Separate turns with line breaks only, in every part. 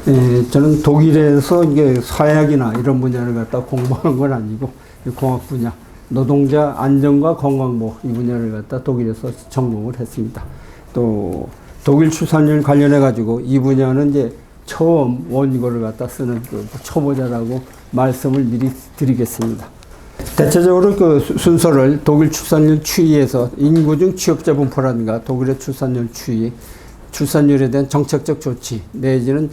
저는 독일에서 이게 사약이나 이런 분야를 갖다 공부하는 건 아니고 공학 분야, 노동자 안전과 건강보호 이 분야를 갖다 독일에서 전공을 했습니다. 또 독일 출산율 관련해 가지고 이 분야는 이제 처음 원고를 갖다 쓰는 그 초보자라고 말씀을 미리 드리겠습니다. 대체적으로 그 순서를 독일 출산율 추이에서 인구 중 취업자 분포라든가 독일의 출산율 추이, 출산율에 대한 정책적 조치 내지는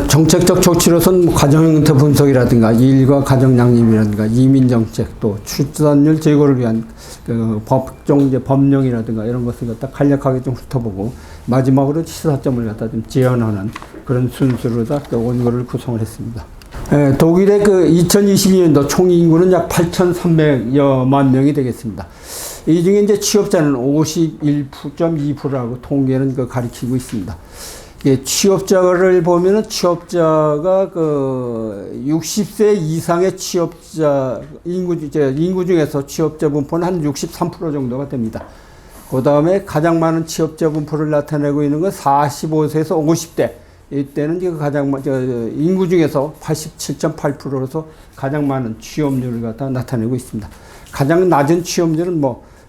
정책적 조치로선 가정 형태 분석이라든가 일과 가정 양립이라든가 이민 정책 또 출산율 제고를 위한 그 법정 이제 법령이라든가 이런 것을 갖다 간략하게 좀 훑어보고 마지막으로 시사점을 갖다 좀 제안하는 그런 순서로 다 그 원고를 구성을 했습니다. 독일의 그 2022년도 총 인구는 약 8,300여만 명이 되겠습니다. 이 중에 이제 취업자는 51.2%라고 통계는 그 가리키고 있습니다. 취업자를 보면은 취업자가 그 60세 이상의 취업자 인구 중에서 취업자 분포는 한 63% 정도가 됩니다. 그 다음에 가장 많은 취업자 분포를 나타내고 있는 건 45세에서 50대. 이때는 가장 인구 중에서 87.8%로서 가장 많은 취업률을 갖다 나타내고 있습니다. 가장 낮은 취업률은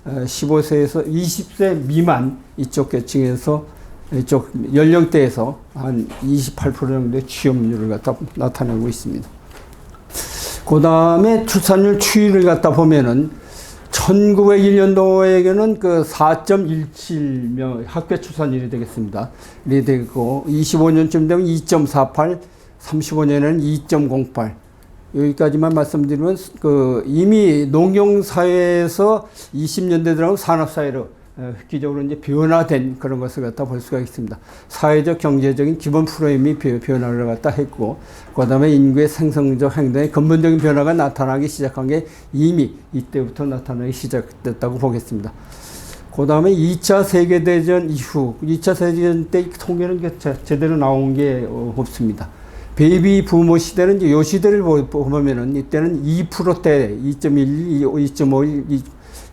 15세에서 20세 미만 이쪽 계층에서 이쪽 연령대에서 한 28% 정도의 취업률을 갖다 나타내고 있습니다. 그 다음에 출산율 추이를 갖다 보면은 1901년도에게는 그 4.17명 학교 출산율이 되겠습니다. 이 되고 25년쯤 되면 2.48, 35년에는 2.08. 여기까지만 말씀드리면 그 이미 농경사회에서 20년대 들어가면 산업사회로 획기적으로 이제 변화된 그런 것을 갖다 볼 수가 있습니다. 사회적 경제적인 기본 프레임이 변화를 갖다 했고, 그 다음에 인구의 생성적 행동의 근본적인 변화가 나타나기 시작한 게 이미 이때부터 나타나기 시작됐다고 보겠습니다. 그 다음에 2차 세계대전 이후, 2차 세계대전 때 통계는 제대로 나온 게 없습니다. 베이비 부모 시대는 이제 요 시대를 보면은 이때는 2%대, 2.1,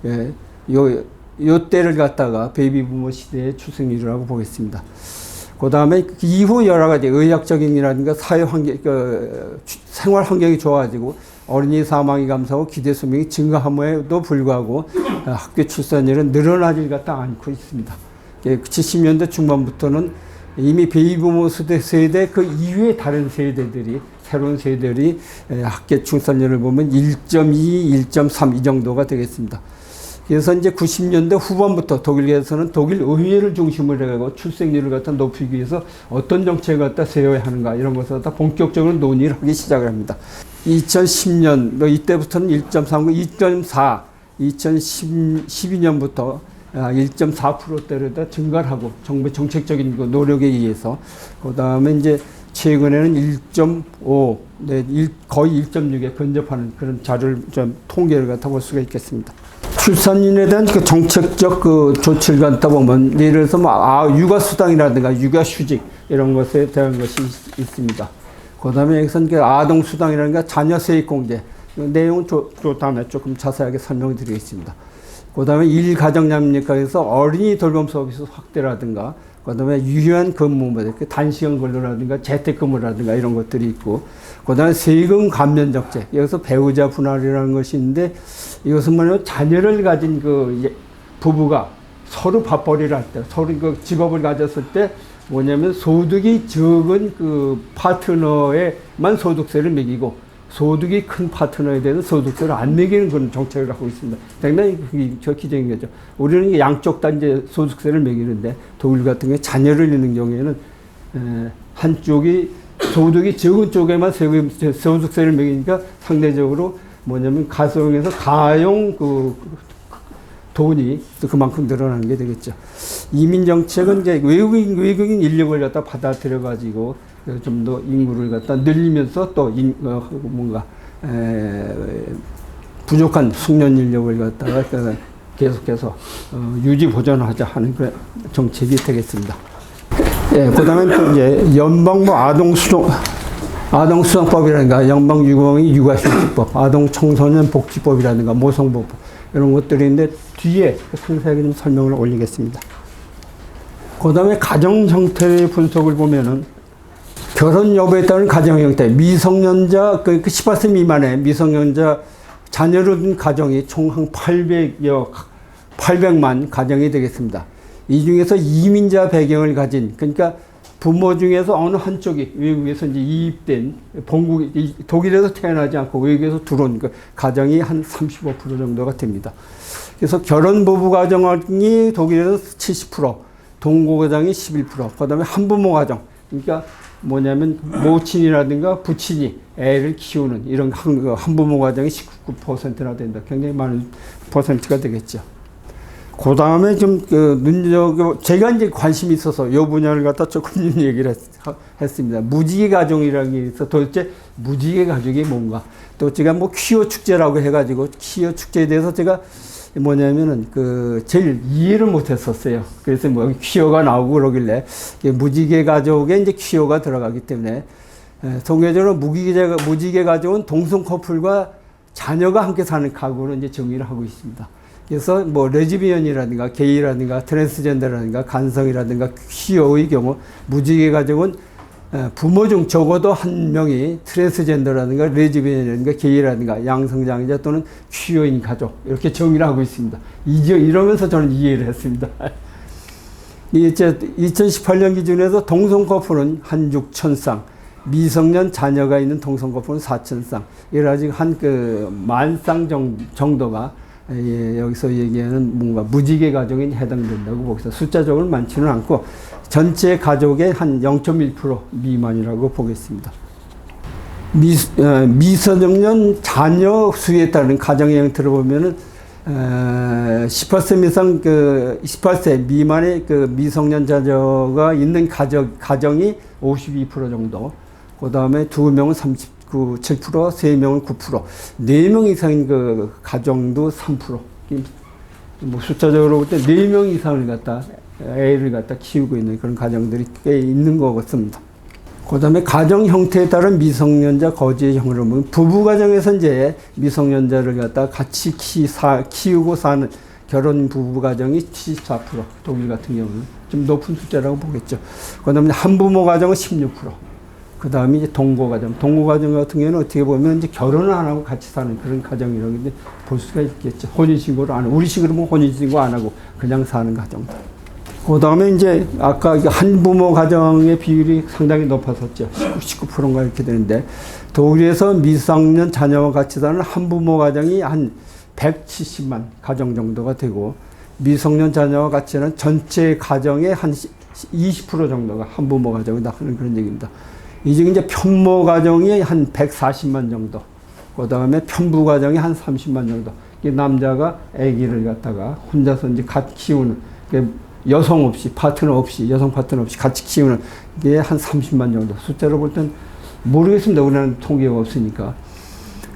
2.5, 요 때를 갖다가 베이비 부모 시대의 출생률이라고 보겠습니다. 그 다음에 이후 여러 가지 의학적인이라든가 사회 환경, 생활 환경이 좋아지고 어린이 사망이 감소하고 기대 수명이 증가함에도 불구하고 학교 출산율은 늘어나질 갖다 않고 있습니다. 70년대 중반부터는 이미 베이비 부모 세대 그 이후에 다른 세대들이 새로운 세대들이 학교 출산율을 보면 1.2, 1.3 이 정도가 되겠습니다. 그래서 이제 90년대 후반부터 독일에서는 독일 의회를 중심으로 해가지고 출생률을 갖다 높이기 위해서 어떤 정책을 갖다 세워야 하는가 이런 것을 갖다 본격적으로 논의를 하기 시작을 합니다. 2010년 이때부터는 1.39, 2.4, 2012년부터 1.4%대를 다 증가를 하고 정부의 정책적인 그 노력에 의해서 그 다음에 이제 최근에는 1.5, 거의 1.6에 근접하는 그런 자료를 좀 통계를 갖다 볼 수가 있겠습니다. 출산인에 대한 그 정책적 그 조치를 갖다 보면 예를 들어서 육아수당이라든가 육아휴직 이런 것에 대한 것이 있습니다. 그 다음에 여기서는 그 아동수당이라든가 자녀세액공제 내용은 다음에 조금 자세하게 설명을 드리겠습니다. 그 다음에 일가정양립과에서 어린이 돌봄 서비스 확대라든가 그 다음에 유효한 근무 모델, 단시간 근로라든가 재택근무라든가 이런 것들이 있고, 그 다음에 세금 감면 적재, 여기서 배우자 분할이라는 것이 있는데, 이것은 뭐냐면 자녀를 가진 그 부부가 서로 밥벌이를 할 때, 서로 그 직업을 가졌을 때, 뭐냐면 소득이 적은 그 파트너에만 소득세를 매기고, 소득이 큰 파트너에 대해서 소득세를 안 매기는 그런 정책을 하고 있습니다. 상당히 그게 기적인 거죠. 우리는 양쪽 다 이제 소득세를 매기는데 독일 같은 경우에 자녀를 있는 경우에는 한쪽이 소득이 적은 쪽에만 소득세를 매기니까 상대적으로 뭐냐면 가정에서 가용 그 돈이 그만큼 늘어나는 게 되겠죠. 이민 정책은 이제 외국인 인력을 갖다 받아들여 가지고 좀 더 인구를 갖다 늘리면서 또 부족한 숙련 인력을 갖다가 계속해서 유지 보존하자 하는 그런 정책이 되겠습니다. 예, 그다음에 또 이제 연방 아동수당법이라든가 연방유공의 육아휴직법, 아동청소년 복지법이라든가 모성보호법 이런 것들이 있는데 뒤에 상세하게 좀 설명을 올리겠습니다. 그다음에 가정 형태의 분석을 보면은 결혼 여부에 따른 가정 형태, 미성년자, 그 18세 미만의 미성년자 자녀를 둔 가정이 총 한 800만 가정이 되겠습니다. 이 중에서 이민자 배경을 가진, 그러니까 부모 중에서 어느 한쪽이 외국에서 이제 이입된, 독일에서 태어나지 않고 외국에서 들어온 그 가정이 한 35% 정도가 됩니다. 그래서 결혼 부부 가정이 독일에서 70%, 동거 가정이 11%, 그 다음에 한부모 가정, 그러니까 뭐냐면 모친이라든가 부친이 애를 키우는 이런 한부모 가정이 19%나 된다. 굉장히 많은 퍼센트가 되겠죠. 그 다음에 좀 제가 이제 관심이 있어서 이 분야를 갖다 조금 얘기를 했습니다. 무지개 가정이라는 게 있어. 도대체 무지개 가족이 뭔가. 또 제가 뭐 퀴어 축제라고 해가지고 퀴어 축제에 대해서 제가 뭐냐면은 제일 이해를 못했었어요. 그래서 뭐 퀴어가 나오고 그러길래 무지개 가족에 이제 퀴어가 들어가기 때문에 통계적으로 무지개 가족은 동성 커플과 자녀가 함께 사는 가구로 이제 정의를 하고 있습니다. 그래서 뭐 레즈비언이라든가 게이라든가 트랜스젠더라든가 간성이라든가 퀴어의 경우 무지개 가족은 부모 중 적어도 한 명이 트랜스젠더라든가 레즈비언이라든가 게이라든가 양성장애자 또는 퀴어인 가족 이렇게 정의를 하고 있습니다. 이러면서 저는 이해를 했습니다. 2018년 기준에서 동성 커플은 한 6,000쌍, 미성년 자녀가 있는 동성 커플은 4,000쌍, 이래가지고 한 10,000쌍 정도가 여기서 얘기하는 뭔가 무지개 가족에 해당된다고 보겠습니다. 숫자적으로 많지는 않고 전체 가족의 한 0.1% 미만이라고 보겠습니다. 미성년 자녀 수에 따른 가정의 형태를 보면은 18세 미만의 미성년 자녀가 있는 가정이 52% 정도. 그 다음에 2명은 7%, 3명은 9%, 4명 이상인 가정도 3%. 뭐 숫자적으로 볼 때 4명 이상을 애를 키우고 있는 그런 가정들이 꽤 있는 것 같습니다. 그 다음에 가정 형태에 따른 미성년자 거주의 형으로 보면 부부 가정에서 이제 미성년자를 같이 키우고 사는 결혼 부부 가정이 74%, 독일 같은 경우는 좀 높은 숫자라고 보겠죠. 그 다음에 한부모 가정은 16%. 그 다음에 이제 동거 가정. 동거 가정 같은 경우는 어떻게 보면 이제 결혼을 안 하고 같이 사는 그런 가정이라고 볼 수가 있겠죠. 혼인신고를 안 하고, 우리식으로 보면 혼인신고 안 하고 그냥 사는 가정들. 그 다음에 이제 아까 한부모 가정의 비율이 상당히 높았었죠. 19%인가 이렇게 되는데, 독일에서 미성년 자녀와 같이 사는 한부모 가정이 한 170만 가정 정도가 되고, 미성년 자녀와 같이 사는 전체 가정의 한 20% 정도가 한부모 가정이다 하는 그런 얘기입니다. 이 중에 이제 편모 가정이 한 140만 정도, 그 다음에 편부 가정이 한 30만 정도. 남자가 아기를 갖다가 혼자서 이제 같이 키우는, 여성 없이, 여성 파트너 없이 같이 키우는 게 한 30만 정도. 숫자로 볼 땐 모르겠습니다. 우리나라는 통계가 없으니까.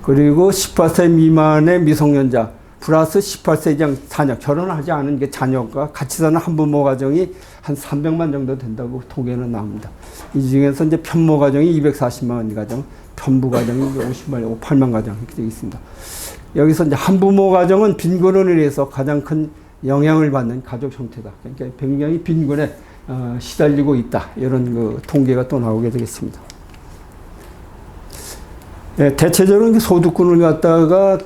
그리고 18세 미만의 미성년자, 플러스 18세 이상 자녀, 결혼하지 않은 게 자녀가 같이 사는 한부모 가정이 한 300만 정도 된다고 통계는 나옵니다. 이 중에서 이제 편모 가정이 240만 가정, 편부 가정이 58만 가정 이렇게 되어 있습니다. 여기서 이제 한부모 가정은 빈곤으로 인해서 가장 큰 영향을 받는 가족 형태다. 그러니까 굉장히 빈곤에 시달리고 있다. 이런 통계가 또 나오게 되겠습니다. 네, 대체적으로 소득군을 갖다가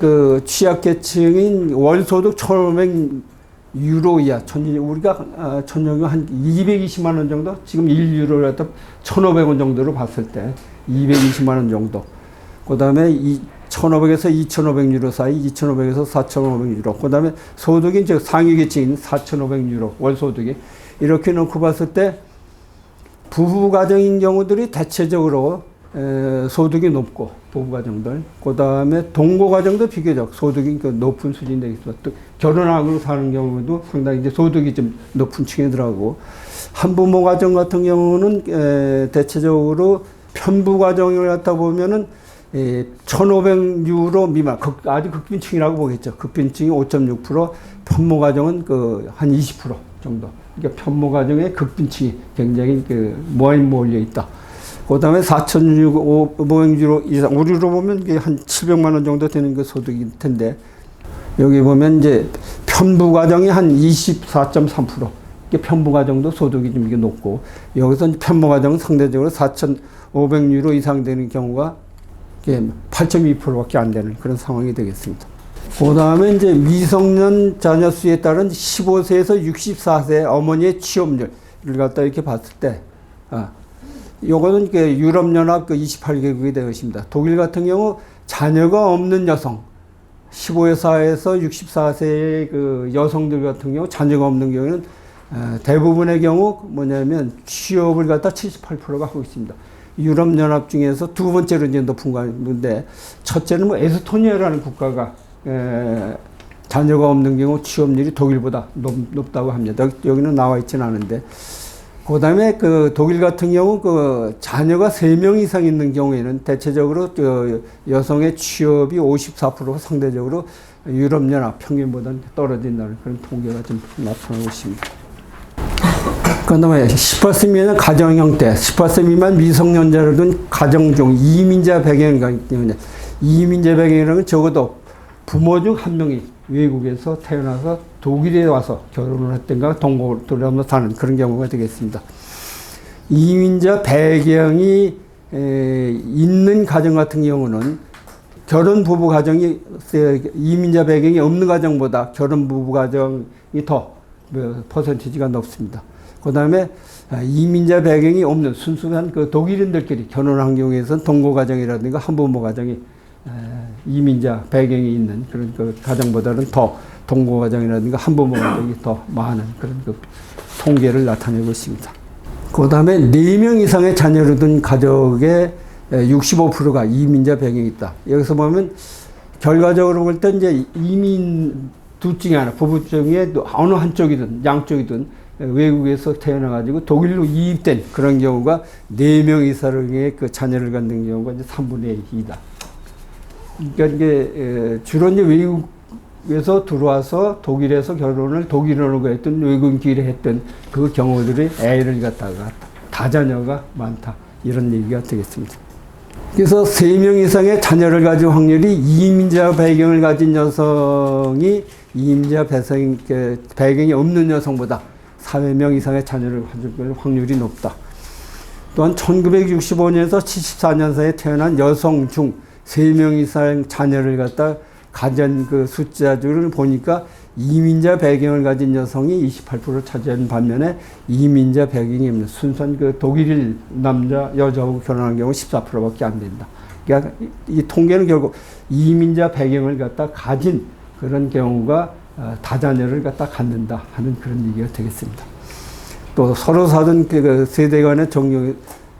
취약계층인 월소득 1,500유로 이하, 우리가 천연금 한 220만 원 정도, 지금 1유로를 갖다 1,500원 정도로 봤을 때 220만 원 정도. 그 다음에 1,500에서 2,500유로 사이, 2,500에서 4,500유로. 그 다음에 소득이 이제 상위 계층인 4,500유로, 월소득이. 이렇게 놓고 봤을 때 부부 가정인 경우들이 대체적으로 소득이 높고, 부부가정들. 그 다음에 동거가정도 비교적 소득이 높은 수준이 되겠습니다. 또 결혼하고 사는 경우도 상당히 이제 소득이 좀 높은 층에 들어가고, 한부모 가정 같은 경우는 대체적으로 편부 가정을 갖다 보면은 1,500유로 미만, 아주 극빈층이라고 보겠죠. 극빈층이 5.6%, 편모 가정은 한 20% 정도. 그러니까 편모 가정의 극빈층이 굉장히 몰려 있다. 그 다음에 4,500유로 이상, 우리로 보면 한 700만 원 정도 되는 소득일 텐데, 여기 보면 이제 편부 가정이 한 24.3%, 편부가정도 소득이 좀 이게 높고, 여기서 편부가정은 상대적으로 4,500유로 이상 되는 경우가 8.2%밖에 안 되는 그런 상황이 되겠습니다. 그 다음에 이제 미성년 자녀 수에 따른 15세에서 64세 어머니의 취업률을 갖다 이렇게 봤을 때, 요거는 유럽연합 28개국이 되겠습니다. 독일 같은 경우 자녀가 없는 여성, 15세에서 64세의 그 여성들 같은 경우 자녀가 없는 경우는 대부분의 경우 뭐냐면 취업을 갖다 78%가 하고 있습니다. 유럽연합 중에서 두 번째로 이제 높은 건데, 첫째는 뭐 에스토니아라는 국가가 자녀가 없는 경우 취업률이 독일보다 높다고 합니다. 여기는 나와 있지는 않은데, 그 다음에 그 독일 같은 경우 그 자녀가 3명 이상 있는 경우에는 대체적으로 그 여성의 취업이 54%가 상대적으로 유럽연합 평균보다는 떨어진다는 그런 통계가 좀 나타나고 있습니다. 그 다음에 18세 미만은 가정 형태, 18세 미만 미성년자를 둔 가정 중 이민자 배경이 있는데, 이민자 배경이라는 적어도 부모 중 한 명이 외국에서 태어나서 독일에 와서 결혼을 했던가 동거를 들어가면서 사는 그런 경우가 되겠습니다. 이민자 배경이 있는 가정 같은 경우는 결혼 부부 가정이 이민자 배경이 없는 가정보다 결혼 부부 가정이 더 퍼센티지가 높습니다. 그 다음에 이민자 배경이 없는 순수한 그 독일인들끼리 결혼한 경우에서는 동거 가정이라든가 한부모 가정이 이민자 배경이 있는 그런 그 가정보다는 더 동거 가정이라든가 한부모 가정이 더 많은 그런 그 통계를 나타내고 있습니다. 그 다음에 4명 이상의 자녀를 둔 가족의 65%가 이민자 배경이 있다. 여기서 보면 결과적으로 볼 때 이제 이민 둘 중에 하나, 부부 중에 어느 한쪽이든 양쪽이든 외국에서 태어나가지고 독일로 이입된 그런 경우가 4명 이상의 그 자녀를 갖는 경우가 이제 3분의 2이다. 그러니까 이게 주로 이제 외국에서 들어와서 독일에서 결혼을 독일어로 했던 외국인끼리 했던 그 경우들이 애를 갖다가 다자녀가 많다, 이런 얘기가 되겠습니다. 그래서 3명 이상의 자녀를 가진 확률이 이민자 배경을 가진 여성이 이민자 배경이 없는 여성보다 4명 이상의 자녀를 가질 확률이 높다. 또한 1965년에서 74년 사이에 태어난 여성 중 3명 이상 자녀를 갖다 가진 그 숫자들을 보니까 이민자 배경을 가진 여성이 28%를 차지하는 반면에 이민자 배경이 없는 순수한 그 독일 남자, 여자하고 결혼한 경우 14%밖에 안 된다. 그러니까 이 통계는 결국 이민자 배경을 갖다 가진 그런 경우가 다자녀를 갖다 갖는다 하는 그런 얘기가 되겠습니다. 또 서로 사는 그 세대 간의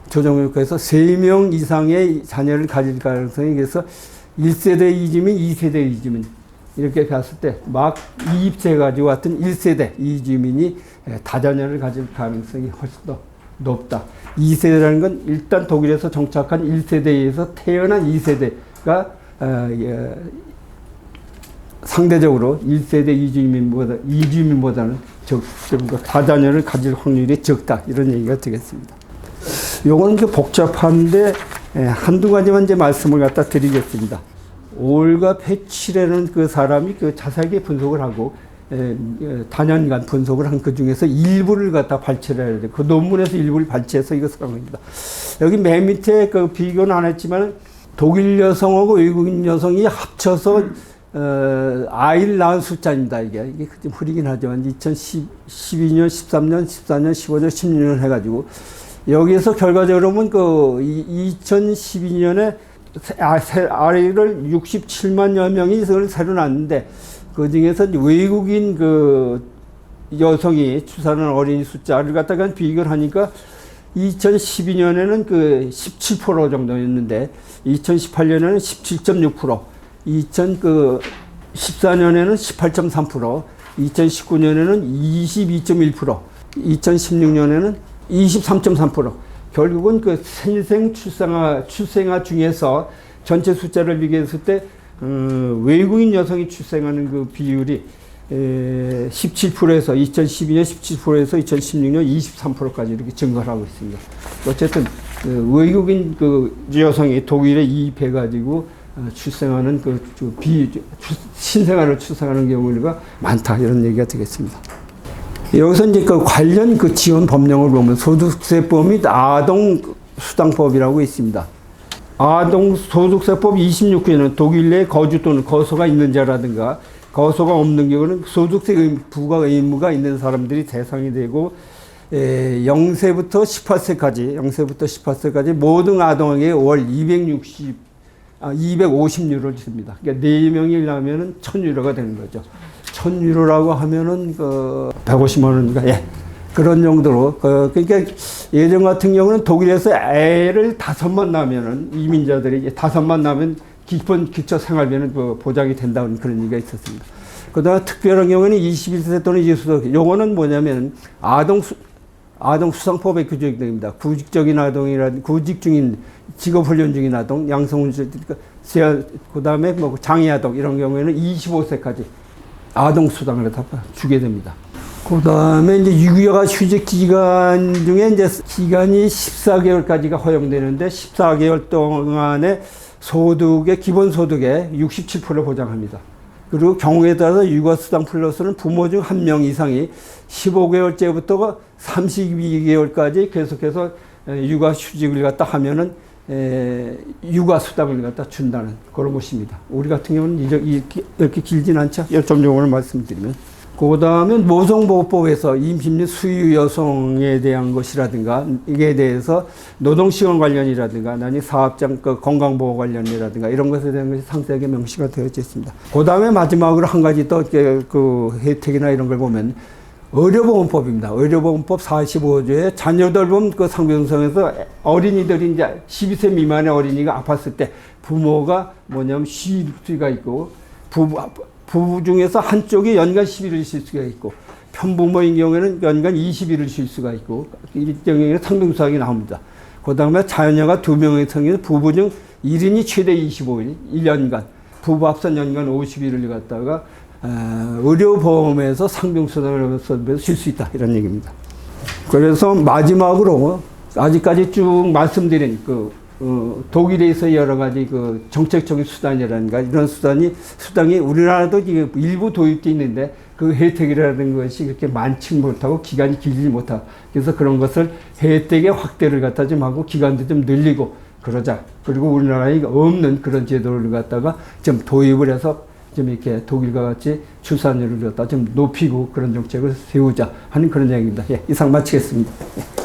조정효과에서 3명 이상의 자녀를 가질 가능성이, 그래서 1세대 이주민, 2세대 이주민 이렇게 봤을 때 막 이입돼 가지고 왔던 1세대 이주민이 다자녀를 가질 가능성이 훨씬 더 높다. 2세대라는 건 일단 독일에서 정착한 1세대에서 태어난 2세대가 상대적으로 1세대 이주민보다는 다자녀를 가질 확률이 적다, 이런 얘기가 되겠습니다. 요거는 좀 복잡한데 한두 가지만 이제 말씀을 갖다 드리겠습니다. 올가 페치라는 그 사람이 그 자세하게 분석을 하고 다년간 분석을 한 그 중에서 일부를 갖다 발췌를 해야 돼. 그 논문에서 일부를 발췌해서 이것을 한 겁니다. 여기 맨 밑에 그 비교는 안 했지만 독일 여성하고 외국인 여성이 합쳐서 아이를 낳은 숫자입니다. 이게 좀 흐리긴 하지만 2012년, 13년, 14년, 15년, 16년 해가지고 여기에서 결과적으로 보면 그 2012년에 아이를 67만여 명이 새로 낳았는데 그 중에서 외국인 그 여성이 출산한 어린이 숫자를 갖다가 비교를 하니까 2012년에는 그 17% 정도였는데 2018년에는 17.6%, 2014년에는 18.3%, 2019년에는 22.1%, 2016년에는 23.3%. 결국은 그 생생 출생아 중에서 전체 숫자를 비교했을 때 외국인 여성이 출생하는 그 비율이 17%에서 2012년 17%에서 2016년 23%까지 이렇게 증가를 하고 있습니다. 어쨌든 외국인 그 여성이 독일에 이입해 가지고 출생하는 신생아를 출생하는 경우가 많다, 이런 얘기가 되겠습니다. 여기서 이제 그 관련 그 지원 법령을 보면 소득세법 및 아동수당법이라고 있습니다. 아동소득세법 26조에는 독일 내 거주 또는 거소가 있는 자라든가 거소가 없는 경우는 소득세 부과 의무가 있는 사람들이 대상이 되고 0세부터 18세까지 모든 아동에게 월 250유로를 줍니다. 그러니까 4명이 나면은 1000유로가 되는 거죠. 1000유로라고 하면은 150만 원인가? 예. 그런 정도로 그러니까 예전 같은 경우는 독일에서 애를 5만 낳으면은 이민자들이 5만 낳으면 기본 기초 생활비는 보장이 된다는 그런 얘기가 있었습니다. 그다음에 특별한 경우는 21세 또는 이수석. 요거는 뭐냐면 아동수상법에 규정이 됩니다. 구직적인 아동이라든지 구직 중인 직업훈련 중인 아동, 양성훈련, 그다음에 뭐 장애 아동 이런 경우에는 25세까지 아동수당을 다 주게 됩니다. 그 다음에 이제 유교가 휴직 기간 중에 이제 기간이 14개월까지가 허용되는데 14개월 동안에 소득의, 기본소득의 67%를 보장합니다. 그리고 경우에 따라서 육아수당 플러스는 부모 중 1명 이상이 15개월째부터 32개월까지 계속해서 육아휴직을 갖다 하면은 육아수당을 갖다 준다는 그런 것입니다. 우리 같은 경우는 이렇게 길진 않죠. 점정을 말씀드리면. 그 다음에 모성보호법에서 임신 및 수유 여성에 대한 것이라든가 이게 대해서 노동시간 관련이라든가 아니 사업장 건강보호 관련이라든가 이런 것에 대한 것이 상세하게 명시가 되어져 있습니다. 그 다음에 마지막으로 한 가지 또 그 혜택이나 이런 걸 보면 의료보험법입니다. 의료보험법 45조에 자녀 돌봄 그 상병성에서 어린이들이 이제 12세 미만의 어린이가 아팠을 때 부모가 뭐냐면 쉴 수가 있고 부부 중에서 한쪽이 연간 10일을 쉴 수가 있고 편부모인 경우에는 연간 20일을 쉴 수가 있고 이 경우에는 상병수당이 나옵니다. 그 다음에 자녀가 2명의 성인 부부 중 1인이 최대 25일 1년간 부부 합산 연간 50일을 갖다가 의료보험에서 상병수당을 쉴 수 있다 이런 얘기입니다. 그래서 마지막으로 아직까지 쭉 말씀드린 독일에서 여러 가지 정책적인 수단이라든가 이런 수당이 우리나라도 일부 도입되어 있는데 그 혜택이라는 것이 그렇게 많지 못하고 기간이 길지 못하고 그래서 그런 것을 혜택의 확대를 갖다 좀 하고 기간도 좀 늘리고 그러자. 그리고 우리나라에 없는 그런 제도를 갖다가 좀 도입을 해서 좀 이렇게 독일과 같이 출산율을 갖다 좀 높이고 그런 정책을 세우자 하는 그런 이야기입니다. 예, 이상 마치겠습니다. 예.